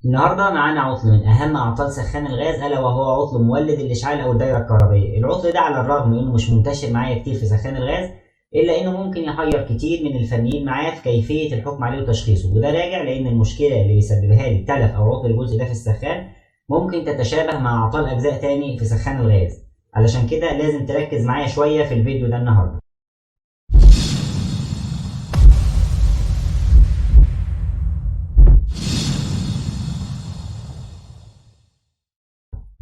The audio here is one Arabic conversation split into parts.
النهارده معانا عطل من اهم اعطال سخان الغاز، الا وهو عطل مولد الاشعال او الدايره الكهربائيه. العطل ده على الرغم من انه مش منتشر معايا كتير في سخان الغاز، الا انه ممكن يحير كتير من الفنيين معاه في كيفيه الحكم عليه وتشخيصه، وده راجع لان المشكله اللي بيسببها لي تلف او عطل الجزء ده في السخان ممكن تتشابه مع اعطال اجزاء تاني في سخان الغاز. علشان كده لازم تركز معايا شويه في الفيديو ده النهارده.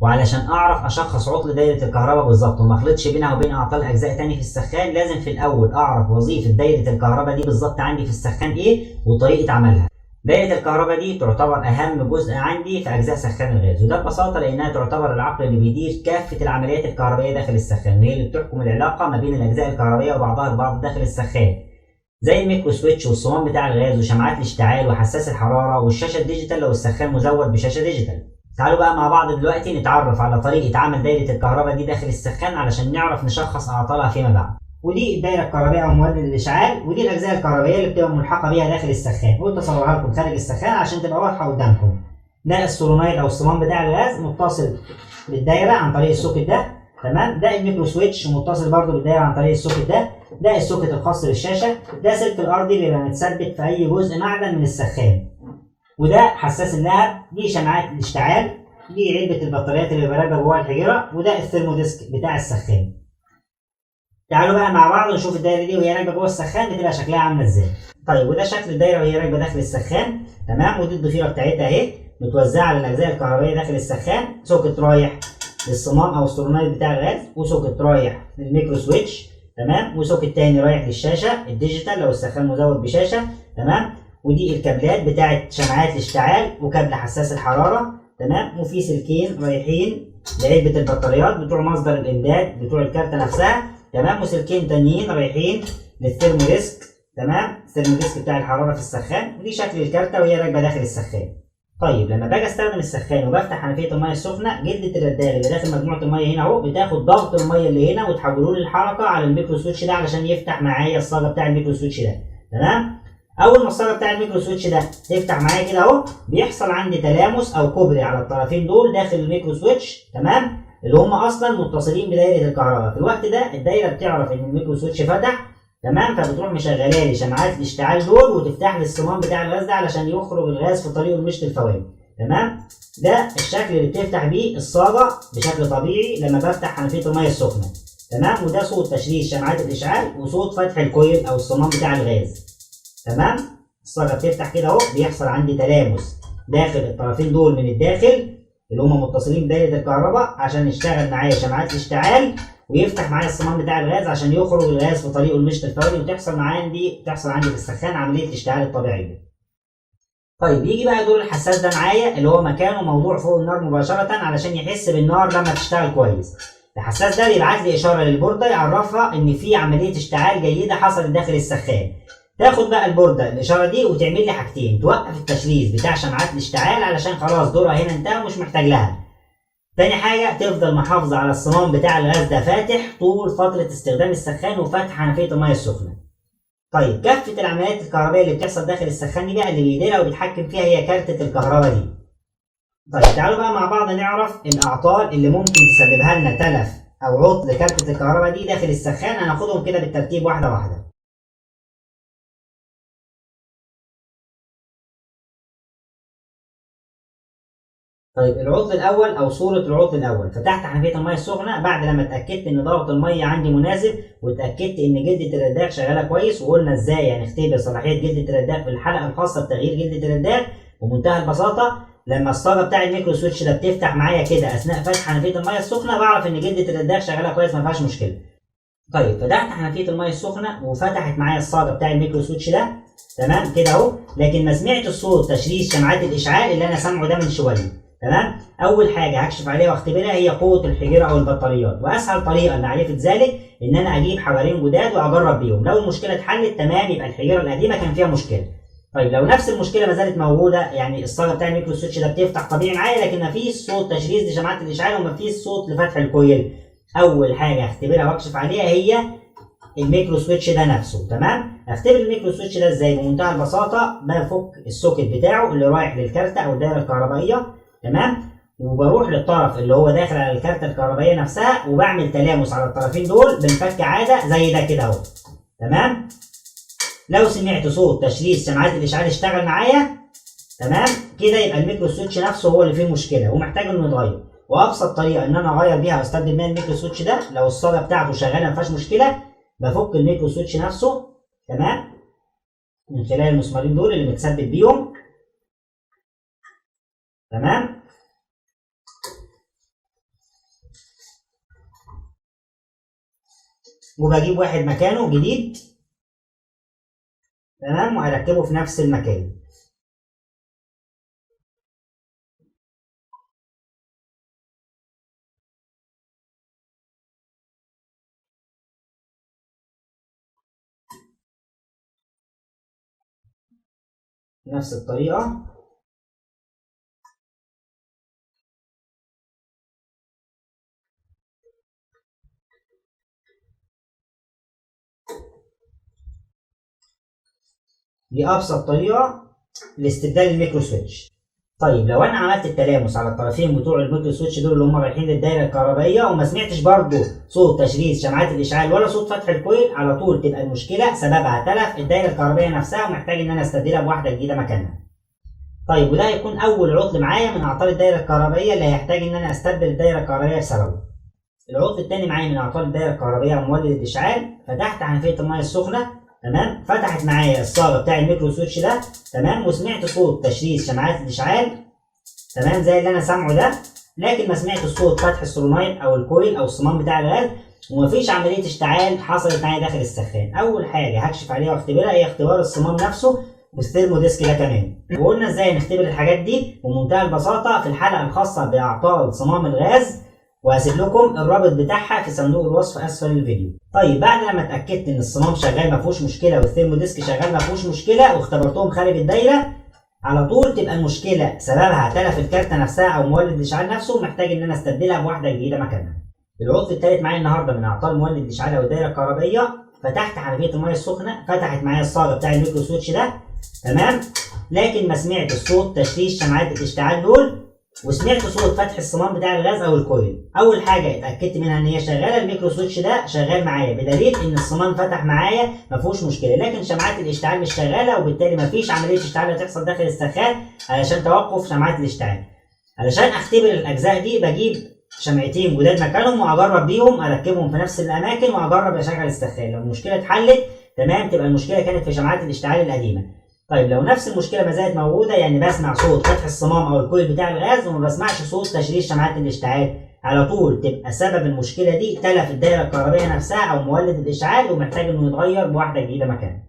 وعلشان اعرف اشخص عطل دايره الكهرباء بالظبط وما اخلطش بينها وبين اعطال اجزاء تاني في السخان، لازم في الاول اعرف وظيفه دايره الكهرباء دي بالظبط عندي في السخان ايه وطريقه عملها. دايره الكهرباء دي تعتبر اهم جزء عندي في اجزاء سخان الغاز، وده ببساطه لانها تعتبر العقل اللي بيدير كافه العمليات الكهربائيه داخل السخان، وهي اللي بتحكم العلاقه ما بين الاجزاء الكهربائيه وبعضها البعض داخل السخان، زي الميكرو سويتش والصمام بتاع الغاز وشمعات الاشتعال وحساس الحراره والشاشه الديجيتال لو السخان مزود بشاشه ديجيتال. تعالوا بقى مع بعض دلوقتي نتعرف على طريقة عمل دايرة الكهرباء دي داخل السخان علشان نعرف نشخص أعطالها فيما بعد. ودي الدايرة الكهربائية أو مولد الإشعال، ودي الأجزاء الكهربائية اللي بتبقى ملحقة بيها داخل السخان، قلت أصورها لكم خارج السخان عشان تبقى واضحة قدامكم. ده السولونايد أو الصمام بتاع الغاز متصل بالدايرة عن طريق السوكت ده، تمام؟ ده الميكرو سويتش متصل برضه بالدايرة عن طريق السوكت ده. ده السوكت الخاص بالشاشة. ده سلك الأرضي اللي بيبقى متثبت في أي جزء معدن من السخان. وده حساس اللهب. دي شمعات الاشتعال. دي علبة البطاريات اللي راكبة جوه الحجرة، وده الثيرموديسك بتاع السخان. تعالوا بقى مع بعض نشوف الدايرة دي وهي راكبة جوه السخان بتبقى شكلها عاملة ازاي. طيب وده شكل الدايرة وهي راكبة داخل السخان، تمام؟ ودي الضفيرة بتاعتها اهي متوزعة على الأجزاء الكهربائية داخل السخان، سوكت رايح للصمام أو السولونايد بتاع الغاز، وسوكت رايح للميكرو سويتش، تمام؟ وسوكت تاني رايح للشاشة الديجيتال لو السخان مزود بشاشة، تمام؟ ودي الكابلات بتاعت شمعات الاشتعال وكابل حساس الحرارة، تمام؟ وفي سلكين رايحين لعلبة البطاريات بتوع مصدر الإمداد بتوع الكارتة نفسها، تمام؟ وسلكين تانيين رايحين للثيرموديسك، تمام؟ الثيرموديسك بتاع الحرارة في السخان، ودي شكل الكارتة وهي راكبة داخل السخان. طيب لما باجي استخدم السخان وبفتح حنفية المية السخنة، جلدة الرداغ اللي داخل مجموعة المية هنا أهو بتاخد ضغط المية اللي هنا وتحوله لي الحركة على الميكرو سويتش ده علشان يفتح معايا الصاجة بتاع الميكرو سويتش ده، تمام؟ اول ما الصاجه بتاع الميكرو سويتش ده تفتح معايا كده اهو، بيحصل عندي تلامس او كوبري على الطرفين دول داخل الميكرو سويتش، تمام؟ اللي هم اصلا متصلين بدايره الكهرباء. في الوقت ده الدايره بتعرف ان الميكرو سويتش فتح، تمام؟ فبتروح مشغله لي شمعات الاشتعال دول وتفتح لي الصمام بتاع الغاز ده علشان يخرج الغاز في طريقه لمشط الفوائد، تمام؟ ده الشكل اللي بتفتح بيه الصاجه بشكل طبيعي لما بفتح حنفيه الميه السخنه، تمام؟ وده صوت تشغيل شمعات الاشعال وصوت فتح الكويل او الصمام بتاع الغاز، تمام؟ الصاجه بتفتح كده اهو، بيحصل عندي تلامس داخل الطرفين دول من الداخل اللي هم متصلين بدايره الكهرباء عشان يشتغل معايا شمعات الاشتعال ويفتح معايا الصمام بتاع الغاز عشان يخرج الغاز في طريقه لمشط الفوري، وتحصل عندي في السخان عمليه الاشتعال الطبيعيه. طيب يجي بقى دور الحساس ده معايا اللي هو مكانه موضوع فوق النار مباشره علشان يحس بالنار لما تشتغل كويس. الحساس ده بيبعت لي اشاره للبورده يعرفها ان في عمليه اشتعال جيده حصلت داخل السخان. تاخد بقى البورده الاشاره دي وتعمل لي حاجتين: توقف التشغيل بتاع شمعات الاشتعال علشان خلاص دورها هنا انتهى ومش محتاج لها. تاني حاجه تفضل محافظه على الصمام بتاع الغاز ده فاتح طول فتره استخدام السخان وفتح حنفيه الميه السخنه. طيب كافه العمليات الكهربائيه اللي بتحصل داخل السخان دي بقى اللي بيديرها وبيتحكم فيها هي كارته الكهرباء دي. طيب تعالوا بقى مع بعض نعرف الاعطال اللي ممكن تسببها لنا تلف او عطل كارته الكهرباء دي داخل السخان، هناخدهم كده بالترتيب واحده واحده. طيب العطل الاول او صوره العطل الاول: فتحت حنفيه الميه السخنه بعد لما اتاكدت ان ضغط الميه عندي مناسب واتاكدت ان جلده الرداغ شغاله كويس، وقلنا ازاي هنختبر صلاحيه جلده الرداغ في الحلقه الخاصه بتغيير جلده الرداغ. ومنتهى البساطه لما الصاجه بتاع الميكرو سويتش ده بتفتح معايا كده اثناء فتح حنفيه الميه السخنه بعرف ان جلده الرداغ شغاله كويس ما فيهاش مشكله. طيب فتحت حنفيه الميه السخنه وفتحت معايا الصاجه بتاع الميكرو سويتش ده، تمام كده اهو، لكن ما سمعت الصوت تشغيل شمعات الاشعال اللي انا سامعه ده من شويه، تمام؟ اول حاجه هكشف عليها واختبرها هي قوه الحجره او البطاريات، واسهل طريقه لمعرفه ذلك ان انا اجيب حجرين جداد واجرب بيهم. لو المشكله اتحلت تمام يبقى الحجره القديمه كان فيها مشكله. طيب لو نفس المشكله ما زالت موجوده، يعني الصاجه بتاع الميكرو سويتش ده بتفتح طبيعي معايا لكن ما فيش صوت تشغيل لشمعات الاشعال وما فيش صوت لفتح الكويل، اول حاجه هختبرها واكشف عليها هي الميكرو سويتش ده نفسه. تمام. اختبر الميكرو سويتش ده ازاي؟ بمنتهى البساطه بفك السوكت بتاعه اللي رايح للكارته او الدايره الكهربائيه. تمام. وبروح للطرف اللي هو داخل على الكارته الكهربائيه نفسها وبعمل تلامس على الطرفين دول بالفك عاده زي ده كده اهو. تمام. لو سمعت صوت تشريد شمعات الاشعال اشتغل معايا، تمام، كده يبقى الميكرو سويتش نفسه هو اللي فيه مشكله ومحتاج انه يتغير. وابسط طريقه ان انا اغير بيها واستخدم بيها الميكرو سويتش ده، لو الصاله بتاعته شغاله ما فيهاش مشكله، بفك الميكرو سويتش نفسه، تمام، من خلال المسمارين دول اللي متثبت بيهم. تمام. وبجيب واحد مكانه جديد، تمام، وهركبه في نفس المكان. نفس الطريقة. دي أبسط طريقة لاستبدال الميكرو سويتش. طيب لو أنا عملت التلامس على الطرفين بتوع الميكرو سويتش دول اللي هم رايحين للدايرة الكهربائية وما سمعتش برضه صوت تشريد شمعات الإشعال ولا صوت فتح الكويل، على طول تبقى المشكلة سببها تلف الدايرة الكهربائية نفسها ومحتاج إن أنا أستبدلها بواحدة جديدة مكانها. طيب وده هيكون أول عطل معايا من أعطال الدايرة الكهربائية اللي هيحتاج إن أنا أستبدل الدايرة الكهربائية بسببه. العطل الثاني معايا من أعطال الدايرة الكهربائية ومولد الإشعال، فتحت حنفية المية السخنة، تمام، فتحت معايا الصاله بتاع الميكرو سويتش ده، تمام، وسمعت صوت تشريد شمعات الاشعال، تمام، زي اللي انا سامعه ده، لكن ما سمعتش صوت فتح السولونايد او الكويل او الصمام بتاع الغاز، ومفيش عمليه اشتعال حصلت معايا داخل السخان. اول حاجه هكشف عليها واختبرها هي اختبار الصمام نفسه والثيرمو ديسك ده كمان. وقلنا ازاي نختبر الحاجات دي بمنتهى البساطه في الحلقه الخاصه باعطال صمام الغاز، وهسيب لكم الرابط بتاعها في صندوق الوصف اسفل الفيديو. طيب بعد لما اتاكدت ان الصمام شغال ما فيهوش مشكله والثيرمو ديسك شغال ما فيهوش مشكله واختبرتهم خارج الدايره، على طول تبقى المشكله سببها تلف الكارته نفسها او مولد الاشعال نفسه ومحتاج ان انا استبدلها بواحده جديده مكانها. العطل الثالث معايا النهارده من اعطال مولد الاشعال او الدايره الكهربائيه، فتحت حنفيه الميه السخنه، فتحت معايا الصاله بتاع الميكرو سويتش ده، تمام، لكن ما سمعت الصوت تشريد شمعات الاشتعال دول، وسمعت صوت فتح الصمام بتاع الغاز او الكويل. اول حاجه اتاكدت منها ان هي شغاله، الميكرو سويتش ده شغال معايا بدليل ان الصمام فتح معايا ما فيهوش مشكله، لكن شمعات الاشتعال مش شغاله وبالتالي ما فيش عمليه اشتعال هتحصل داخل السخان علشان توقف شمعات الاشتعال. علشان اختبر الاجزاء دي بجيب شمعتين جداد مكانهم واجرب بيهم اركبهم في نفس الاماكن واجرب اشغل السخان. لو المشكله اتحلت تمام تبقى المشكله كانت في شمعات الاشتعال القديمه. طيب لو نفس المشكله ما زالت موجوده، يعني بسمع صوت فتح الصمام او الكويل بتاع الغاز وما بسمعش صوت تشريد شمعات الاشتعال، على طول تبقى سبب المشكله دي تلف الدايره الكهربائيه نفسها او مولد الاشعال ومحتاج انه يتغير بواحده جديده مكانه.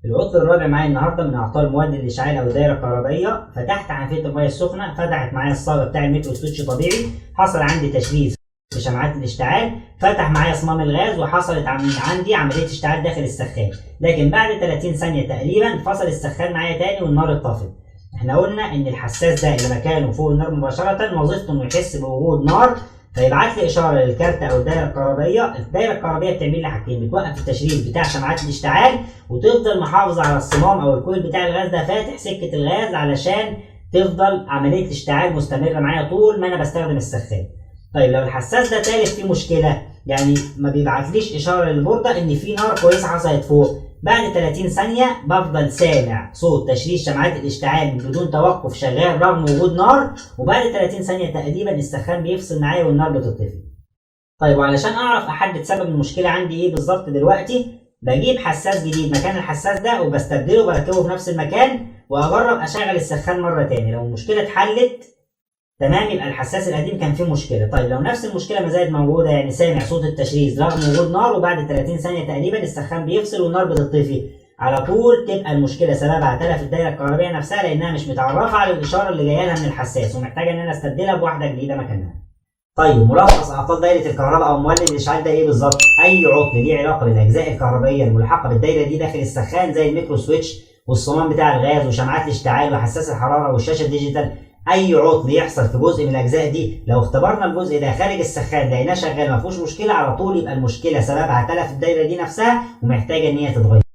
العطل الرابع معايا النهارده من اعطال مولد الاشعال او الدايره الكهربائيه، فتحت حنفيه الميه السخنه، فتحت معايا الصاله بتاع الميكرو سويتش طبيعي، حصل عندي تشريد في شمعات الاشتعال، فتح معايا صمام الغاز وحصلت عندي عمليه اشتعال داخل السخان، لكن بعد 30 ثانيه تقريبا فصل السخان معايا تاني والنار اتطفت. احنا قلنا ان الحساس ده اللي مكانه فوق النار مباشره وظيفته انه يحس بوجود نار فيبعت لي اشاره للكارته او الدايره الكهربائيه. الدايره الكهربائيه بتعمل لي حاجتين، بتوقف التشريد بتاع شمعات الاشتعال وتفضل محافظه على الصمام او الكويل بتاع الغاز ده فاتح سكه الغاز علشان تفضل عمليه الاشتعال مستمره معايا طول ما انا بستخدم السخان. طيب لو الحساس ده تالف فيه مشكله، يعني ما بيبعتليش اشاره للبورده ان في نار كويسه حصلت فوق، بعد 30 ثانيه بفضل سامع صوت تشريد شمعات الاشتعال بدون توقف شغال رغم وجود نار، وبعد 30 ثانيه تقريبا السخان بيفصل معايا والنار بتطفي. طيب وعلشان اعرف احدد سبب المشكله عندي ايه بالظبط دلوقتي، بجيب حساس جديد مكان الحساس ده وبستبدله وبركبه في نفس المكان واجرب اشغل السخان مره تاني. لو المشكله اتحلت تمام يبقى الحساس القديم كان فيه مشكله. طيب لو نفس المشكله ما زالت موجوده، يعني سامع صوت التشريد رغم وجود نار وبعد 30 ثانيه تقريبا السخان بيفصل والنار بتطفي، على طول تبقى المشكله سببها تلف الدايره الكهربائيه نفسها لانها مش متعرفه على الاشاره اللي جايه لها من الحساس ومحتاجه ان انا استبدلها بواحده جديده مكانها. طيب ملخص اعطال دايره الكهرباء او مولد الاشعال ده ايه بالظبط؟ اي عطل ليه علاقه بالاجزاء الكهربائيه الملحقه بالدايره دي داخل السخان زي الميكرو سويتش والصمام بتاع الغاز وشمعات الاشتعال وحساس الحراره والشاشه الديجيتال، اي عطل يحصل في جزء من الاجزاء دي، لو اختبرنا الجزء ده خارج السخان لقيناه شغال ما فيهوش مشكله، على طول يبقى المشكله سببها تلف الدايره دي نفسها ومحتاجه ان هي تتغير.